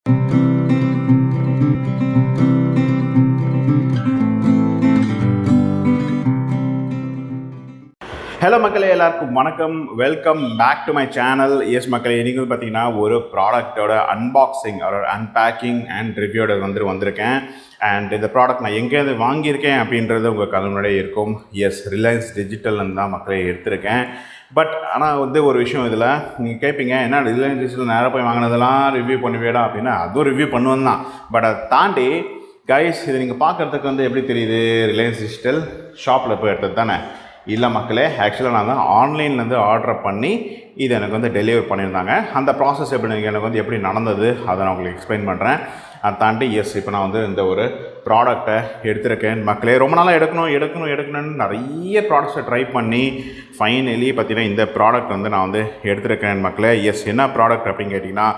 Hello மக்களே, எல்லாருக்கும் வணக்கம். Welcome back to my channel. Yes மக்களே, இன்றைக்கி பார்த்தீங்கன்னா ஒரு ப்ராடக்டோட அன்பாக்சிங் ஒரு அன்பேக்கிங் அண்ட் ரிவ்யூட வந்திருக்கேன். அண்ட் இந்த ப்ராடக்ட் நான் எங்கேருந்து வாங்கியிருக்கேன் அப்படின்றது உங்கள் கண்ணு முன்னாடியே இருக்கும். எஸ், ரிலையன்ஸ் டிஜிட்டல்னு தான் மக்களே எடுத்திருக்கேன். பட் ஆனால் ஒரு விஷயம் இதில் நீங்கள் கேட்பீங்க, என்ன ரிலையன்ஸ் டிஜிட்டல் நேராக போய் வாங்கினதெல்லாம் ரிவ்யூ பண்ணுவேடா அப்படின்னா, அதுவும் ரிவ்யூ பண்ணுவேன் தான். பட் அதை தாண்டி கைஸ், இது நீங்கள் பார்க்குறதுக்கு எப்படி தெரியுது, ரிலையன்ஸ் டிஜிட்டல் ஷாப்பில் போய் எடுத்தது தானே? இல்லை மக்களே, ஆக்சுவலாக நான் தான் ஆன்லைன்லேருந்து ஆர்டர் பண்ணி இது எனக்கு டெலிவரி பண்ணியிருந்தாங்க. அந்த ப்ராசஸ் எனக்கு எப்படி நடந்தது அதை நான் உங்களுக்கு எக்ஸ்பிளைன் பண்ணுறேன். அதை தாண்டி இப்போ நான் இந்த ஒரு ப்ராடக்டை எடுத்திருக்கேன் மக்களே. ரொம்ப நாளாக எடுக்கணும்னு நிறைய ப்ராடக்ட்ஸை ட்ரை பண்ணி ஃபைனலி பார்த்தீங்கன்னா இந்த ப்ராடக்ட் நான் எடுத்திருக்கேன் மக்களே. என்ன ப்ராடக்ட் அப்படின்னு கேட்டிங்கன்னா,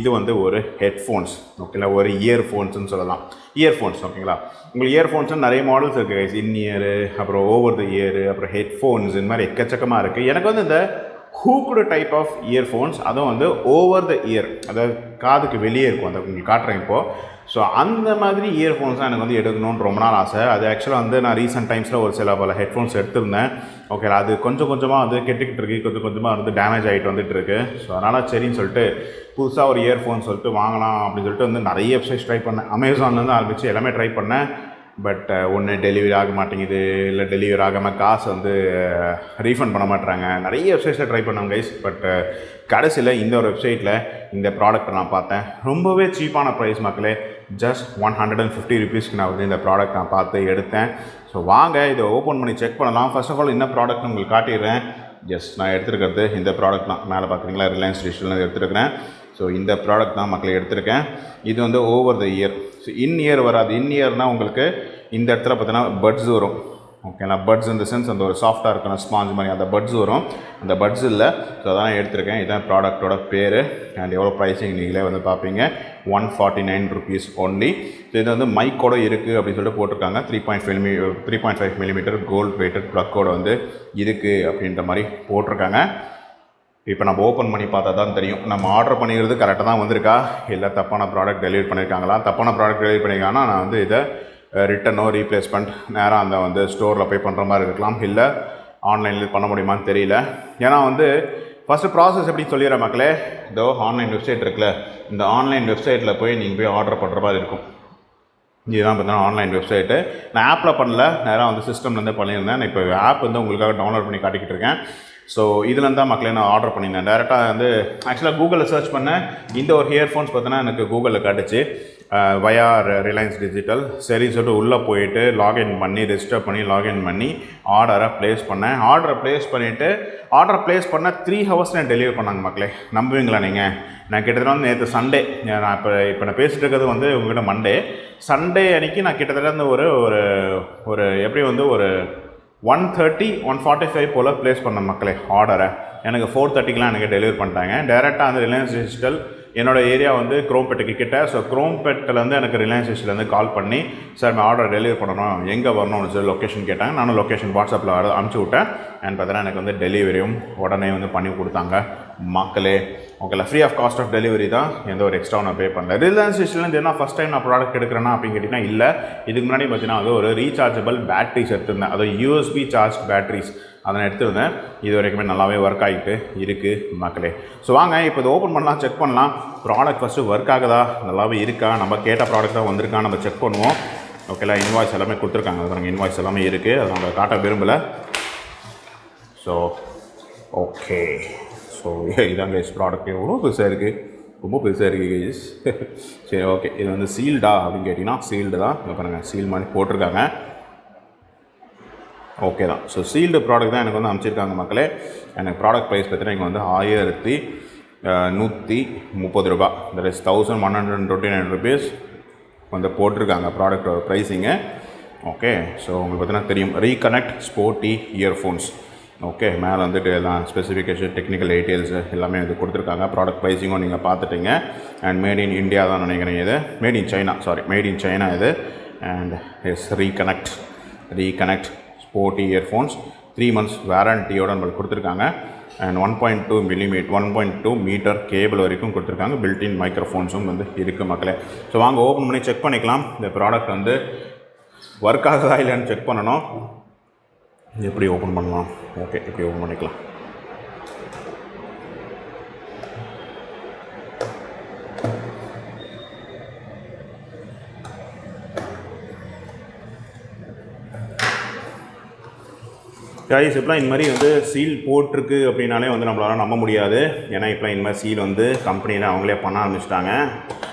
இது ஒரு ஹெட்ஃபோன்ஸ், ஓகேங்களா, ஒரு இயர்ஃபோன்ஸ்னு சொல்லலாம். இயர்ஃபோன்ஸ், ஓகேங்களா. உங்களுக்கு இயர்ஃபோன்ஸ் நிறைய மாடல்ஸ் இருக்குது கைஸ். இன் இயரு, அப்புறம் ஓவர் த இயரு, அப்புறம் ஹெட்ஃபோன்ஸ், இந்த மாதிரி எக்கச்சக்கமாக இருக்குது. எனக்கு இந்த ஹூக்குடு டைப் ஆஃப் இயர்ஃபோன்ஸ், அதுவும் ஓவர் த இயர், அதாவது காதுக்கு வெளியே இருக்கும், அதை உங்களுக்கு காட்டுறேன் இப்போது. ஸோ அந்த மாதிரி இயர்ஃபோன்ஸ் தான் எனக்கு எடுக்கணும்னு ரொம்ப நாள் ஆசை. அது ஆக்சுவலாக நான் ரீசெண்ட் டைம்ஸில் ஒரு சில பல ஹெட்ஃபோன்ஸ் எடுத்திருந்தேன். ஓகேங்களா, அது கொஞ்சம் கொஞ்சமாக கெட்டுக்கிட்டு இருக்குது, கொஞ்சம் கொஞ்சமாக டேமேஜ் ஆகிட்டு வந்துட்டு இருக்குது. ஸோ அதனால் சரின்னு சொல்லிட்டு புதுசாக ஒரு இயர்ஃபோன் சொல்லிட்டு வாங்கலாம் அப்படின்னு சொல்லிட்டு நிறைய வெப்சைட்ஸ் ட்ரை பண்ணேன். அமேசான்லேருந்து ஆரம்பித்து எல்லாமே ட்ரை பண்ணேன். பட் ஒன்று டெலிவரி ஆக மாட்டேங்குது, இல்லை டெலிவரி ஆகாமல் காசு ரீஃபண்ட் பண்ண மாட்டுறாங்க. நிறைய வெப்சைட்ஸில் ட்ரை பண்ணோம் கைஸ். பட் கடைசியில் இந்த ஒரு வெப்சைட்டில் இந்த ப்ராடக்ட்டை நான் பார்த்தேன். ரொம்பவே சீப்பான ப்ரைஸ் மக்களே. ஜஸ்ட் 150 ருபீஸ்க்கு நான் இந்த ப்ராடக்ட் நான் பார்த்து எடுத்தேன். ஸோ வாங்க இதை ஓப்பன் பண்ணி செக் பண்ணலாம். ஃபர்ஸ்ட் ஆஃப் ஆல் என்ன ப்ராடக்ட்னு உங்களுக்கு காட்டிடுறேன். நான் எடுத்துருக்கிறது இந்த ப்ராடக்ட் தான். மேலே பார்க்குறீங்களா, ரிலையன்ஸ் டிஜிட்டல் எடுத்துருக்கிறேன். ஸோ இந்த ப்ராடக்ட் தான் மக்களை எடுத்திருக்கேன். இது over the year. So in year வராது. இன் இயர்னால் உங்களுக்கு இந்த இடத்துல பார்த்தீங்கன்னா பட்ஸ் வரும், ஓகேங்களா. பட்ஸ் இந்த சென்ஸ் ஒரு சாஃப்டாக இருக்கணும், ஸ்பாஞ்ச் மாதிரி அந்த பட்ஸ் வரும். அந்த பட்ஸ் இல்லை. ஸோ அதான் எடுத்திருக்கேன். இதுதான் ப்ராடக்டோட பேர். அண்ட் எவ்வளோ ப்ரைஸிங் நீங்களே பார்ப்பீங்க. 149 ருபீஸ் ஒன்லி. ஸோ இது மைக்கோட இருக்குது அப்படின்னு சொல்லிட்டு போட்டிருக்காங்க. 3.5 மில்லிமீட்டர் கோல்ட் வெயிட்டட் ப்ளக்கோட இருக்குது அப்படின்ற மாதிரி போட்டிருக்காங்க. இப்போ நம்ம ஓப்பன் பண்ணி பார்த்தா தான் தெரியும் நம்ம ஆர்டர் பண்ணிக்கிறது கரெக்டாக தான் வந்திருக்கா, இல்லை தப்பான ப்ராடக்ட் டெலிவரி பண்ணியிருக்காங்களா. தப்பான ப்ராடக்ட் டெலிவரி பண்ணியிருக்காங்கன்னா நான் இதை ரிட்டனோ ரீப்ளேஸ்மெண்ட் நேராக அந்த ஸ்டோரில் போய் பண்ணுற மாதிரி இருக்கலாம், இல்லை ஆன்லைனில் பண்ண முடியுமான்னு தெரியல. ஏன்னா ஃபஸ்ட்டு ப்ராசஸ் எப்படி சொல்லிடுற மக்களே. இதோ ஆன்லைன் வெப்சைட் இருக்குல்ல, இந்த ஆன்லைன் வெப்சைட்டில் போய் நீங்கள் போய் ஆர்டர் பண்ணுற மாதிரி இருக்கும். இதுதான் பார்த்தீங்கன்னா ஆன்லைன் வெப்சைட்டு. நான் ஆப்பில் பண்ணல, நேராக சிஸ்டம்லேருந்து பண்ணியிருந்தேன். நான் இப்போ ஆப் உங்களுக்காக டவுன்லோட் பண்ணி காட்டிக்கிட்டு இருக்கேன். ஸோ இதுலேருந்து தான் மக்களே நான் ஆர்டர் பண்ணியிருந்தேன். டேரெக்டாக ஆக்சுவலாக கூகுளில் சர்ச் பண்ணேன். இந்த ஒரு இயர்ஃபோன்ஸ் பார்த்தீங்கன்னா எனக்கு கூகுளில் காட்டுச்சு வயா ரிலையன்ஸ் டிஜிட்டல். சரின்னு சொல்லிட்டு உள்ளே போயிட்டு லாகின் பண்ணி ரெஜிஸ்டர் பண்ணி லாகின் பண்ணி ஆர்டரை ப்ளேஸ் பண்ணேன். ஆர்டரை ப்ளேஸ் பண்ணிவிட்டு ஆர்டர் ப்ளேஸ் பண்ண 3 ஹவர்ஸ் நான் டெலிவரி பண்ணாங்க மக்களே. நம்புவீங்களா நீங்கள்? நான் கிட்டத்தட்ட நேற்று சண்டே, நான் இப்போ நான் பேசிகிட்டு இருக்கிறது உங்கள்கிட்ட மண்டே. சண்டே அன்றைக்கி நான் கிட்டத்தட்ட ஒரு ஒரு எப்படி ஒரு 130 145 போல் ப்ளேஸ் பண்ண மக்களே ஆர்டரை. எனக்கு 4:30க்கெலாம் எனக்கு டெலிவரி பண்ணிட்டாங்க. டேரெக்டாக ரிலையன்ஸ் டிஜிட்டல் என்னோடய ஏரியா குரோம்பேட்டுக்கு கிட்ட. ஸோ குரோம்பேட்டிலேருந்து எனக்கு ரிலையன்ஸ் டிஜிட்டலேருந்து கால் பண்ணி, சார் நான் ஆர்டர் டெலிவரி பண்ணணும், எங்கே வரணும்னு சொல்லி லொக்கேஷன் கேட்டாங்க. நானும் லொக்கேஷன் வாட்ஸ்அப்பில் அனுப்பிச்சி விட்டேன். அண்ட் பார்த்தீங்கன்னா எனக்கு டெலிவரியும் உடனே பண்ணி கொடுத்தாங்க மக்களே. ஓகேல, free of cost of delivery தான், எந்த ஒரு எக்ஸ்ட்ரா நான் பே பண்ணல. ரிலையன்ஸ் டிஜிட்டல்லேருந்து என்ன ஃபஸ்ட் டைம் நான் ப்ராடக்ட் எடுக்கிறேன்னா அப்படின்னு கேட்டிங்கன்னா இல்லை. இதுக்கு முன்னாடி பார்த்தீங்கன்னா ஒரு ரீசார்ஜபிள் பேட்டரிஸ் எடுத்திருந்தேன். அது USB சார்ஜ் பேட்டரிஸ் அதை எடுத்துருந்தேன். இது வரைக்குமே நல்லாவே ஒர்க் ஆகிட்டு இருக்குது மக்களே. ஸோ வாங்க இப்போ இதை ஓப்பன் பண்ணலாம், செக் பண்ணலாம். ப்ராடக்ட் ஃபஸ்ட்டு ஒர்க் ஆகுதா, நல்லாவே இருக்கா, நம்ம கேட்ட ப்ராடக்ட் தான் வந்திருக்கா நம்ம செக் பண்ணுவோம். ஓகேலா, இன்வாய்ஸ் எல்லாமே கொடுத்துருக்காங்க. அது இன்வாய்ஸ் எல்லாமே இருக்குது, அதை நம்ம காட்ட விரும்பலை. ஸோ ஓகே, ஸோ இதான் கைஸ் ப்ராடக்ட். எவ்வளோ பெருசாக இருக்குது, ரொம்ப பெருசாக இருக்குது கைஸ். சரி ஓகே, இது சீல்டா அப்படின்னு கேட்டிங்கன்னா சீல்டு தான். பாருங்கள், சீல் மாதிரி போட்டிருக்காங்க. ஓகே தான். ஸோ சீல்டு ப்ராடக்ட் தான் எனக்கு அனுப்பிச்சிருக்காங்க மக்களே. எனக்கு ப்ராடக்ட் ப்ரைஸ் பார்த்தீங்கன்னா இங்கே 1130 ரூபா, தட் இஸ் 1129 ருபீஸ் போட்டிருக்காங்க ப்ராடக்டோட ப்ரைஸிங்கு. ஓகே, ஸோ உங்களுக்கு பார்த்தீங்கன்னா தெரியும், ரீகனெக்ட் ஸ்போர்ட்டி இயர்ஃபோன்ஸ். ஓகே, மேலே எல்லாம் ஸ்பெசிஃபிகேஷன், டெக்னிக்கல் டீட்டெயில்ஸு எல்லாமே கொடுத்துருக்காங்க. ப்ராடக்ட் ப்ரைஸிங்கும் நீங்கள் பார்த்துட்டீங்க. அண்ட் மேட் இன் இந்தியா தான் நினைக்கிறேன் இது, மேட் இன் சைனா இது. And yes, reconnect sporty earphones 3 months வாரண்டியோடு நம்மளுக்கு கொடுத்துருக்காங்க. அண்ட் 1.2 மில்லிமீட்டர் 1.2 மீட்டர் கேபிள் வரைக்கும் கொடுத்துருக்காங்க. பில்டின் மைக்ரோஃபோன்ஸும் வந்து இருக்குது மக்களே. ஸோ வாங்க ஓப்பன் பண்ணி செக் பண்ணிக்கலாம். இந்த ப்ராடக்ட் வந்து ஒர்க் ஆகுதா இல்லைன்னு செக் பண்ணணும். எப்படி ஓப்பன் பண்ணலாம்? ஓகே, எப்படி ஓப்பன் பண்ணிக்கலாம். கைஸ் இப்போலாம் இந்த மாதிரி வந்து சீல் போட்டிருக்கு அப்படின்னாலே வந்து நம்மளால நம்ப முடியாது. ஏன்னா இப்போலாம் இந்த மாதிரி சீல் வந்து கம்பெனியில் அவங்களே பண்ண ஆரம்பிச்சிட்டாங்க.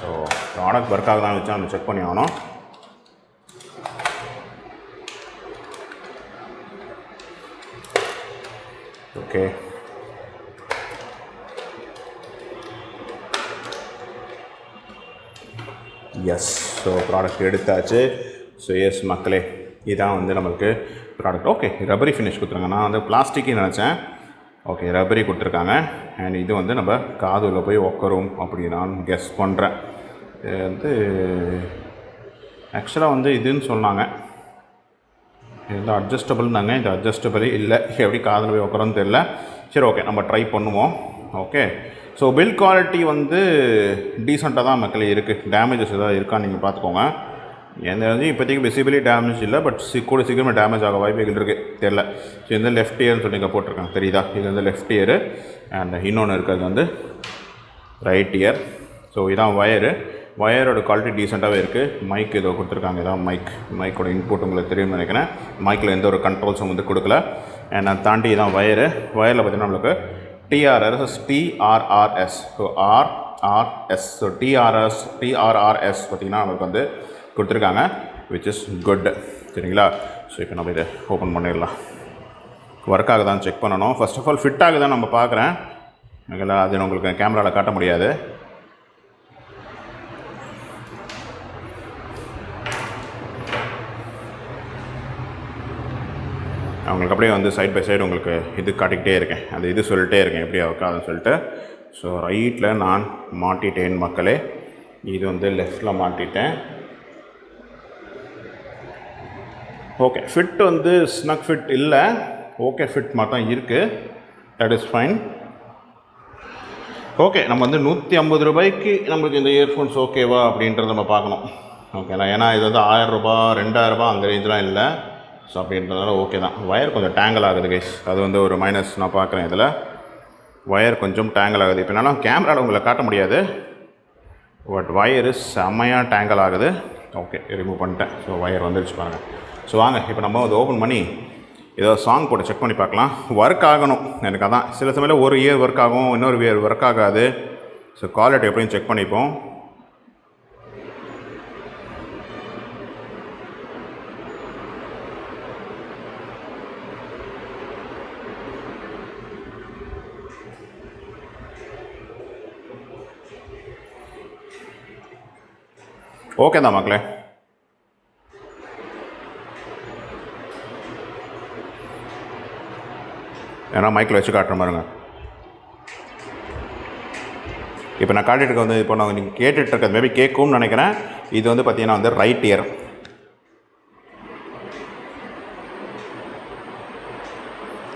ஸோ ப்ராடக்ட் ஒர்க் ஆகுதான்னு வச்சா நம்ம செக் பண்ணி ஆகணும். Okay, yes. ஸோ ப்ராடக்ட் எடுத்தாச்சு. ஸோ எஸ் மக்களே, இதுதான் வந்து நம்மளுக்கு ப்ராடக்ட். ஓகே, ரப்பரி ஃபினிஷ் கொடுத்துருங்க. நான் வந்து பிளாஸ்டிக்கு நினச்சேன். ஓகே, ரப்பரி கொடுத்துருக்காங்க. அண்ட் இது வந்து நம்ம காதில் போய் உட்காரும் அப்படி நான் கெஸ் பண்ணுறேன். இது வந்து ஆக்சுவலாக வந்து இதுன்னு சொன்னாங்க. இது வந்து அட்ஜஸ்டபிள்னாங்க. இது அட்ஜஸ்டபிள் இல்லை. எப்படி காதில் போய் உட்காரன்னு தெரியல. சரி, ஓகே, நம்ம ட்ரை பண்ணுவோம். ஓகே, ஸோ பில் குவாலிட்டி வந்து டீசெண்டாக தான் மக்களே இருக்குது. டேமேஜஸ் எதாவது இருக்கான்னு நீங்கள் பார்த்துக்கோங்க. எந்த வந்து இப்போதைக்கு விசிபிலி டேமேஜ் இல்லை, பட் கூட சீக்கிரமாக டேமேஜ் ஆக வாய்ப்புகள் இருக்குது. தெரில. ஸோ இந்த லெஃப்ட் இயர்னு சொல்லி இங்கே போட்டிருக்காங்க, தெரியுதா? இது வந்து லெஃப்ட் இயரு அண்ட் இன்னொன்று இருக்கிறது வந்து ரைட் இயர். ஸோ இதான் ஒயரோட குவாலிட்டி டீசெண்டாகவே இருக்குது. மைக் ஏதோ கொடுத்துருக்காங்க. இதான் மைக்கோட இன்புட் உங்களுக்கு தெரியும்னு நினைக்கிறேன். மைக்கில் எந்த ஒரு கண்ட்ரோல்ஸும் வந்து கொடுக்கல. அண்ட் நான் தாண்டி இதான் ஒயரில் பார்த்திங்கன்னா நம்மளுக்கு TRRS. So RRS. So TRRS பார்த்திங்கன்னா நம்மளுக்கு வந்து கொடுத்துருக்காங்க, விச் இஸ் குட். சரிங்களா? ஸோ இப்போ நம்ம இதை ஓப்பன் பண்ணிடலாம். ஒர்க் ஆகுதான்னு செக் பண்ணணும். ஃபர்ஸ்ட் ஆஃப் ஆல் ஃபிட் ஆகுதான்னு நம்ம பார்க்குறேன். அது உங்களுக்கு கேமராவில் காட்ட முடியாது. அவங்களுக்கு அப்படியே வந்து சைட் பை சைடு உங்களுக்கு இது காட்டிக்கிட்டே இருக்கேன். அது இது சொல்லிட்டே இருக்கேன் எப்படி ஆகாதுன்னு சொல்லிட்டு. ஸோ ரைட்டில் நான் மாட்டிட்டேன் மக்களே. இது வந்து லெஃப்டில் மாட்டிட்டேன். ஓகே, ஃபிட் வந்து ஸ்னக் ஃபிட் இல்லை. ஓகே, ஃபிட் மாதிரி தான் இருக்குது. That is fine. ஓகே, நம்ம வந்து 150 ரூபாய்க்கு நம்மளுக்கு இந்த இயர்ஃபோன்ஸ் ஓகேவா அப்படின்றத நம்ம பார்க்கணும். ஓகேங்களா? ஏன்னா இது வந்து 1000 ரூபா 2000 ரூபா அந்த ரேஞ்செலாம் இல்லை. ஸோ அப்படின்றதுனால ஓகே தான். ஒயர் கொஞ்சம் டேங்கிள் ஆகுது கைஸ். அது வந்து ஒரு மைனஸ் நான் பார்க்குறேன். இதில் ஒயர் கொஞ்சம் டேங்கிள் ஆகுது. இப்போ என்னன்னா கேமராவில் உங்களை காட்ட முடியாது, பட் ஒயரு செம்மையாக டேங்கிள் ஆகுது. ஓகே, ரிமூவ் பண்ணிட்டேன். ஸோ ஒயர் வந்துடுச்சு பாருங்கள். ஸோ வாங்க இப்போ நம்ம அதை ஓப்பன் பண்ணி ஏதோ சாங் போட்டு செக் பண்ணி பார்க்கலாம். ஒர்க் ஆகணும் எனக்கு. அதான் சில சமயம் ஒரு இயர் ஒர்க் ஆகும், இன்னொரு இயர் ஒர்க் ஆகாது. ஸோ குவாலிட்டி எப்படின்னு செக் பண்ணிப்போம். ஓகே தான் மக்களே. ஏன்னா மைக்கில் வச்சு காட்டுற பாருங்க. இப்போ நான் காட்டிட்டு இருக்க வந்து இப்போ நான் நீங்கள் கேட்டுட்டு இருக்கிறது மேபி கேட்கும்னு நினைக்கிறேன். இது வந்து பார்த்தீங்கன்னா வந்து ரைட் இயர்.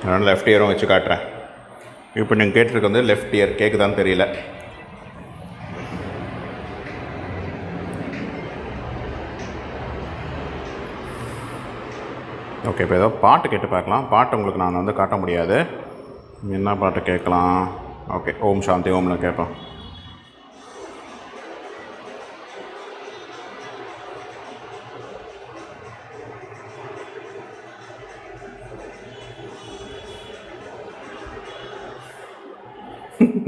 அதனால் லெஃப்ட் இயரும் வச்சு காட்டுறேன். இப்போ நீங்கள் கேட்டுருக்கு வந்து லெஃப்ட் இயர் கேட்குதான்னு தெரியல. ஓகே, இப்போ ஏதோ பாட்டு கேட்டு பார்க்கலாம். பாட்டு உங்களுக்கு நான் வந்து காட்ட முடியாது. என்ன பாட்டு கேட்கலாம்? ஓகே, ஓம் சாந்தி ஓம்னு கேட்போம்.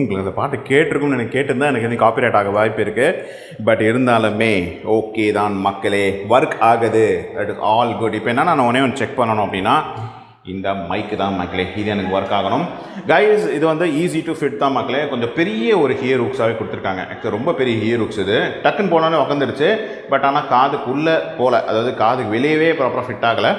உங்களுக்கு அந்த பாட்டு கேட்டிருக்கும்னு எனக்கு கேட்டிருந்தா எனக்கு வந்து காப்பிரைட் ஆக வாய்ப்பு இருக்குது. பட் இருந்தாலுமே ஓகே தான் மக்களே, ஒர்க் ஆகுது. That is all good. இப்போ என்ன நான் ஒன்றே ஒன்று செக் பண்ணணும் அப்படின்னா இந்த மைக்கு தான் மக்களே. இது எனக்கு ஒர்க் ஆகணும். கைஸ் இது வந்து ஈஸி டு ஃபிட் தான் மக்களே. கொஞ்சம் பெரிய ஒரு ஹியர் ஹூக்ஸாகவே கொடுத்துருக்காங்க. ஆக்சுவலி ரொம்ப பெரிய ஹியர் ஹூக்ஸ் இது. டக்குன்னு போனோன்னே உட்காந்துருச்சு. பட் ஆனால் காதுக்குள்ளே போகல, அதாவது காதுக்கு வெளியவே ப்ராப்பராக ஃபிட் ஆகலை.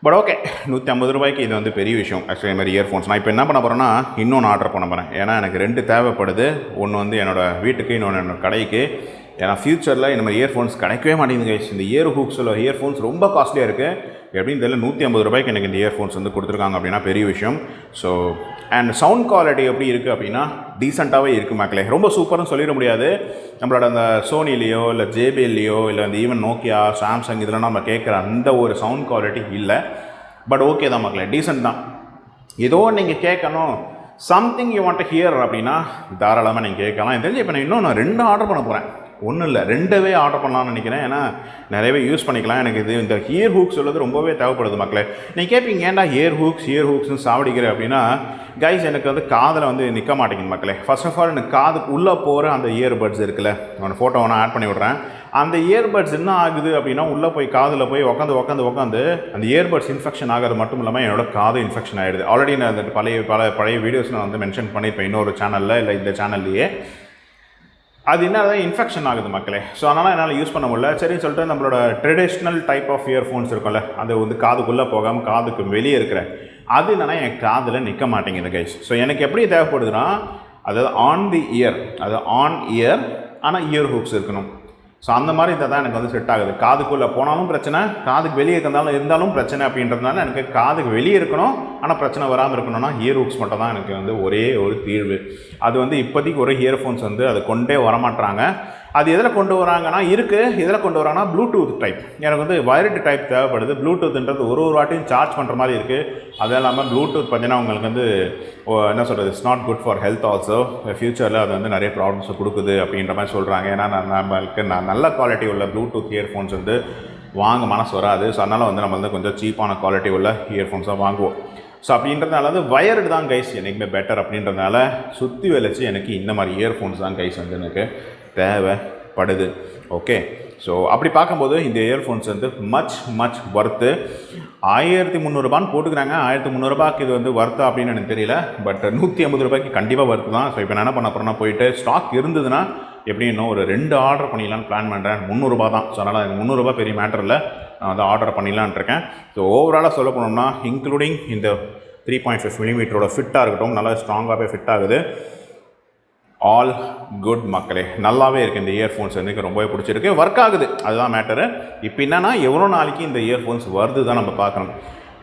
பட் ஓகே, 150 ரூபாய்க்கு இது வந்து பெரிய விஷயம். ஆக்சுவலி இந்த மாதிரி இயர்ஃபோன்ஸ் நான் இப்போ என்ன பண்ண போகிறேன்னா இன்னொன்று ஆர்டர் பண்ண போகிறேன். ஏன்னா எனக்கு 2 தேவைப்படுது. ஒன்று வந்து என்னோடய வீட்டுக்கு, இன்னொன்று என்னோடய கடைக்கு. ஏன்னா ஃப்யூச்சரில் இந்த மாதிரி இயர்ஃபோன்ஸ் கிடைக்கவே மாட்டேங்குது கைஸ். இந்த இயர் ஹூக்ஸில் இயர்ஃபோன்ஸ் ரொம்ப காஸ்ட்லியாக இருக்குது. எப்படின்னு தெரியல. 150 ரூபாய்க்கு எனக்கு இந்த இயர்ஃபோன்ஸ் வந்து கொடுத்துருக்காங்க அப்படின்னா பெரிய விஷயம். ஸோ அண்ட் சவுண்ட் குவாலிட்டி எப்படி இருக்குது அப்படின்னா டீசெண்டாகவே இருக்குது மக்களே. ரொம்ப சூப்பர்னு சொல்லிட முடியாது. நம்மளோட அந்த சோனிலேயோ இல்லை ஜேபிஎல்லையோ இல்லை அந்த ஈவன் நோக்கியா சாம்சங் இதெல்லாம் நம்ம கேட்குற அந்த ஒரு சவுண்ட் குவாலிட்டி இல்லை. பட் ஓகே தான் மக்களே, டீசெண்ட் தான். ஏதோ நீங்கள் கேட்கணும் something you want to hear அப்படின்னா தாராளமாக நீங்கள் கேட்கலாம். எனக்கு தெரிஞ்சு இப்போ நான் இன்னும் 2 ஆர்டர் பண்ண போகிறேன். ஒன்றும் இல்லை, 2வே ஆர்டர் பண்ணலாம்னு நினைக்கிறேன். ஏன்னா நிறையவே யூஸ் பண்ணிக்கலாம். எனக்கு இது இந்த இயர் ஹூக்ஸ் உள்ளது ரொம்பவே தேவைப்படுது மக்களே. நீங்கள் கேட்பீங்க ஏன்டா இயர் ஹூக்ஸ்னு சாவடிக்கிறேன் அப்படின்னா, கைஸ் எனக்கு வந்து காதில் வந்து நிற்க மாட்டேங்குது மக்களே. ஃபர்ஸ்ட் ஆஃப் ஆல் எனக்கு காதுக்கு உள்ளே போகிற அந்த இயர்பட்ஸ் இருக்குல்ல, நான் ஃபோட்டோ வேணால் ஆட் பண்ணி விட்றேன். அந்த இயர்பட்ஸ் என்ன ஆகுது அப்படின்னா, உள்ளே போய் காதில் போய் உட்காந்து அந்த இயர்பட்ஸ் இன்ஃபெக்ஷன் ஆகிறது மட்டும் இல்லாமல் என்னோட காது இன்ஃபெக்ஷன் ஆகிடுது. ஆல்ரெடி நான் அந்த பழைய வீடியோஸ் நான் வந்து மென்ஷன் பண்ணியிருப்பேன் இன்னொரு சேனலில் இல்லை இந்த சேனல்லையே. அது என்ன இன்ஃபெக்ஷன் ஆகுது மக்களே. ஸோ அதனால் என்னால் யூஸ் பண்ண முடியல. சரின்னு சொல்லிட்டு நம்மளோட ட்ரெடிஷ்னல் டைப் ஆஃப் இயர்ஃபோன்ஸ் இருக்கும்ல, அது வந்து காதுக்குள்ளே போகாமல் காதுக்கு வெளியே இருக்கிற அது என்னன்னா என் காதில் நிற்க மாட்டேங்குது கைஸ். ஸோ எனக்கு எப்படி தேவைப்படுதுன்னா, அதாவது ஆன் தி இயர், அது ஆன் இயர் ஆனால் இயர் ஹூக்ஸ் இருக்கணும். ஸோ அந்த மாதிரி இதை தான் எனக்கு வந்து செட் ஆகுது. காதுக்குள்ளே போனாலும் பிரச்சனை, காதுக்கு வெளியே இருந்தாலும் பிரச்சனை அப்படின்றதுனால எனக்கு காதுக்கு வெளியே இருக்கணும் ஆனால் பிரச்சனை வராமல் இருக்கணும்னா இயர் ஹூக்ஸ் மட்டும் தான் எனக்கு வந்து ஒரே ஒரு தீர்வு. அது வந்து இப்போதைக்கு ஒரு இயர்ஃபோன்ஸ் வந்து அதை கொண்டே வரமாட்டாங்க. அது எதில் கொண்டு வராங்கன்னா எதில் கொண்டு வராங்கன்னா ப்ளூடூத் டைப். எனக்கு வந்து வயர்டு டைப் தேவைப்படுது. ப்ளூடூத்ன்றது ஒரு வாட்டியும் சார்ஜ் பண்ணுற மாதிரி இருக்குது. அது இல்லாமல் ப்ளூடூத் பார்த்தீங்கன்னா உங்களுக்கு வந்து என்ன சொல்கிறது, it's not good for health also. ஃப்யூச்சரில் அது வந்து நிறைய ப்ராப்ளம்ஸை கொடுக்குது அப்படின்ற மாதிரி சொல்கிறாங்க. ஏன்னா நம்மளுக்கு நல்ல குவாலிட்டி உள்ள ப்ளூடூத் இயர்ஃபோன்ஸ் வந்து வாங்க மனசு வராது. ஸோ அதனால் வந்து நம்ம வந்து கொஞ்சம் சீப்பான குவாலிட்டி உள்ள இயர்ஃபோன்ஸாக வாங்குவோம். ஸோ அப்படின்றதுனால வந்து வயர்டு தான் கைஸ் எனக்குமே பெட்டர் அப்படின்றதுனால சுற்றி வளைச்சி எனக்கு இந்த மாதிரி இயர்ஃபோன்ஸ் தான் கைஸ் வந்து எனக்கு தேவைப்படுது. ஓகே, ஸோ அப்படி பார்க்கும்போது இந்த இயர்ஃபோன்ஸ் வந்து மச் ஒர்த்து. 1300 போட்டுக்கிறாங்க. 1300 இது வந்து ஒர்த்தா அப்படின்னு எனக்கு தெரியல. பட் 150 ரூபாய்க்கு கண்டிப்பாக ஒர்த்து தான். ஸோ இப்போ நான் என்ன பண்ண போகிறேன்னா, போயிட்டு ஸ்டாக் இருந்ததுன்னா எப்படி இன்னும் ஒரு 2 ஆர்டர் பண்ணிடலான்னு பிளான் பண்ணுறேன். 300 தான். ஸோ அதனால் எனக்கு 300 பெரிய மேட்டர் இல்லை, நான் வந்து ஆர்டர் பண்ணிடலான் இருக்கேன். ஸோ ஓவராலாக சொல்ல போனோம்னா இன்க்ளூடிங் இந்த 3.5 மில்லிமீட்டரோட ஃபிட்டாக இருக்கட்டும், நல்லா ஸ்ட்ராங்காகவே ஃபிட் ஆகுது. ஆல் குட் மக்களே, நல்லாவே இருக்குது. இந்த இயர்ஃபோன்ஸ் எனக்கு ரொம்பவே பிடிச்சிருக்கு, ஒர்க் ஆகுது, அதுதான் மேட்டரு. இப்போ என்னென்னா எவ்வளோ நாளைக்கு இந்த இயர்ஃபோன்ஸ் வருது தான் நம்ம பார்க்கணும்.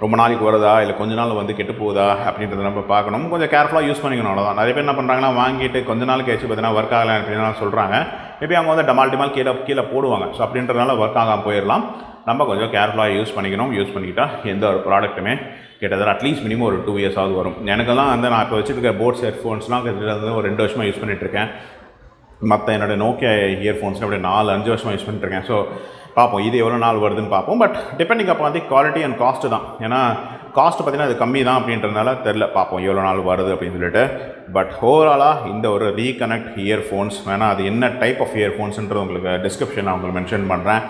ரொம்ப நாளைக்கு வருதா இல்லை கொஞ்ச நாள் வந்து கெட்டு போகுதா அப்படின்றத நம்ம பார்க்கணும். கொஞ்சம் கேர்ஃபுல்லாக யூஸ் பண்ணிக்கணும், அவ்வளோதான். நிறைய பேர் என்ன பண்ணுறாங்கன்னா, வாங்கிட்டு கொஞ்ச நாள் கழிச்சு பார்த்தீங்கன்னா ஒர்க் ஆகலை அப்படின்னு சொல்கிறாங்க. மேபி அவங்க வந்து டமால் கீழே போடுவாங்க. ஸோ அப்படின்றதுனால ஒர்க் ஆகாமல் போயிடலாம். நம்ம கொஞ்சம் கேர்ஃபுல்லாக யூஸ் பண்ணிக்கணும். யூஸ் பண்ணிக்கிட்டால் எந்த ஒரு ப்ராடக்ட்டுமே கிட்டத்தட்ட அட்லீஸ்ட் மினிமம் ஒரு 2 இயர்ஸாவது வரும். எனக்கெல்லாம் வந்து நான் இப்போ வச்சுருக்க போட்ஸ் ஹெட்ஃபோன்ஸ்லாம் கிட்டத்தட்ட ஒரு 2 வருஷமாக யூஸ் பண்ணிகிட்ருக்கேன். மற்ற என்னோடய நோக்கியா இயர்ஃபோன்ஸ்லாம் அப்படியே 4-5 வருஷமாக யூஸ் பண்ணிட்டுருக்கேன். ஸோ பார்ப்போம் இது எவ்வளோ நாள் வருதுன்னு பார்ப்போம். பட் டிபெண்டிங் அப்போ வந்து குவாலிட்டி அண்ட் காஸ்ட்டு தான். ஏன்னா காஸ்ட்டு பார்த்திங்கன்னா அது கம்மி தான் அப்படின்றதுனால தெரில, பார்ப்போம் எவ்வளோ நாள் வருது அப்படின்னு சொல்லிட்டு. பட் ஓவராலாக இந்த ஒரு ரீகனெக்ட் இயர்ஃபோன்ஸ் வேணால் அது என்ன டைப் ஆஃப் இயர்ஃபோன்ஸுன்றது உங்களுக்கு டிஸ்கிரிப்ஷன் நான் உங்களுக்கு மென்ஷன் பண்ணுறேன்.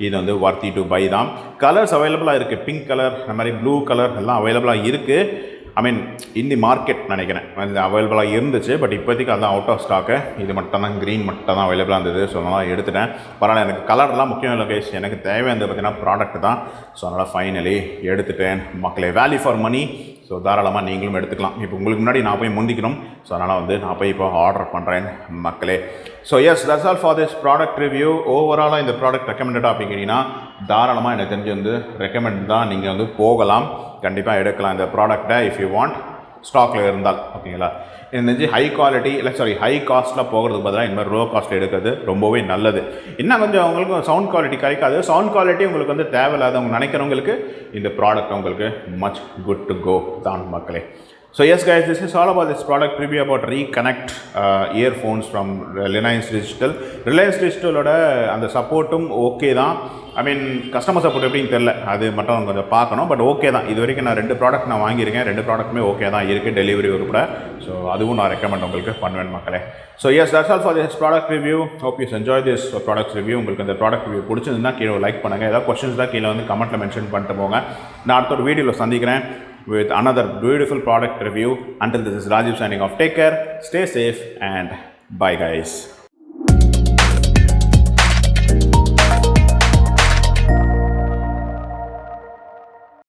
இது வந்து வர்த்தி டு பை தான். கலர்ஸ் அவைலபிளாக இருக்குது. பிங்க் கலர், இந்த மாதிரி ப்ளூ கலர் எல்லாம் அவைலபிளாக இருக்குது. ஐ மீன் இந்த மார்க்கெட் நினைக்கிறேன் அது அவைலபிளாக இருந்துச்சு. பட் இப்போதைக்கு அதுதான் அவுட் ஆஃப் ஸ்டாக்கு. இது மட்டும் தான், க்ரீன் மட்டும் தான் அவைலபிளாக இருந்தது. ஸோ அதனால் எடுத்துட்டேன். பரவாயில்ல, எனக்கு கலர்லாம் முக்கியம் இல்லை கைஸ், எனக்கு தேவையானது பார்த்தீங்கன்னா ப்ராடக்ட் தான். ஸோ அதனால் ஃபைனலி எடுத்துட்டேன் மக்களே. Value for money. ஸோ தாராளமாக நீங்களும் எடுத்துக்கலாம். இப்போ உங்களுக்கு முன்னாடி நான் போய் முந்திக்கணும். ஸோ அதனால் வந்து நான் போய் இப்போ ஆர்டர் பண்ணுறேன் மக்களே. So yes, that's all for this product review. ஓவராலாக இந்த ப்ராடக்ட் ரெக்கமெண்டடாக அப்படிங்கிறீங்கன்னா தாராளமாக எனக்கு தெரிஞ்சு வந்து ரெக்கமெண்ட் தான். நீங்கள் வந்து போகலாம், கண்டிப்பாக எடுக்கலாம் இந்த ப்ராடக்டை இஃப் யூ வாண்ட், ஸ்டாக்கில் இருந்தால். ஓகேங்களா? எனக்கு தெரிஞ்சு ஹை காஸ்ட்டில் போகிறதுக்கு பதிலாக இந்த மாதிரி லோ காஸ்ட்டில் எடுக்கிறது ரொம்பவே நல்லது. இன்னும் கொஞ்சம் உங்களுக்கு சவுண்ட் குவாலிட்டி கிடைக்காது. சவுண்ட் குவாலிட்டி உங்களுக்கு வந்து தேவையில்லாதவங்க நினைக்கிறவங்களுக்கு இந்த ப்ராடக்ட் உங்களுக்கு மச் குட் டு கோ தான் மக்களே. So yes guys, this is all about this product review about Reconnect earphones from Reliance Digital. Reliance Digital-ஓட அந்த சப்போர்ட்டும் ஓகே தான். ஐ மீன் கஸ்டமர் சப்போர்ட் எப்படின்னு தெரில, அது மட்டும் கொஞ்சம் பார்க்கணும். பட் ஓகே தான். இது வரைக்கும் நான் 2 ப்ராடக்ட் நான் வாங்கியிருக்கேன். 2 ப்ராடக்ட்டுமே ஓகே தான் இருக்குது, டெலிவரி உட்பட. ஸோ அதுவும் நான் ரெக்கமெண்ட் உங்களுக்கு பண்ணுவேன் மக்களே. So yes, that's all for this product review. Hope you enjoy this product review. உங்களுக்கு இந்த ப்ராடக்ட் ரிவ்யூ பிடிச்சிருந்தா கீழே லைக் பண்ணுங்கள். ஏதாவது கொஸ்டின்ஸ் தான் கீழே வந்து கமெண்ட்டில் மென்ஷன் பண்ணிட்டு போங்க. நான் அடுத்த ஒரு வீடியோவில் சந்திக்கிறேன் with another beautiful product review. Until this is Rajiv signing off. Take care, stay safe, and bye guys.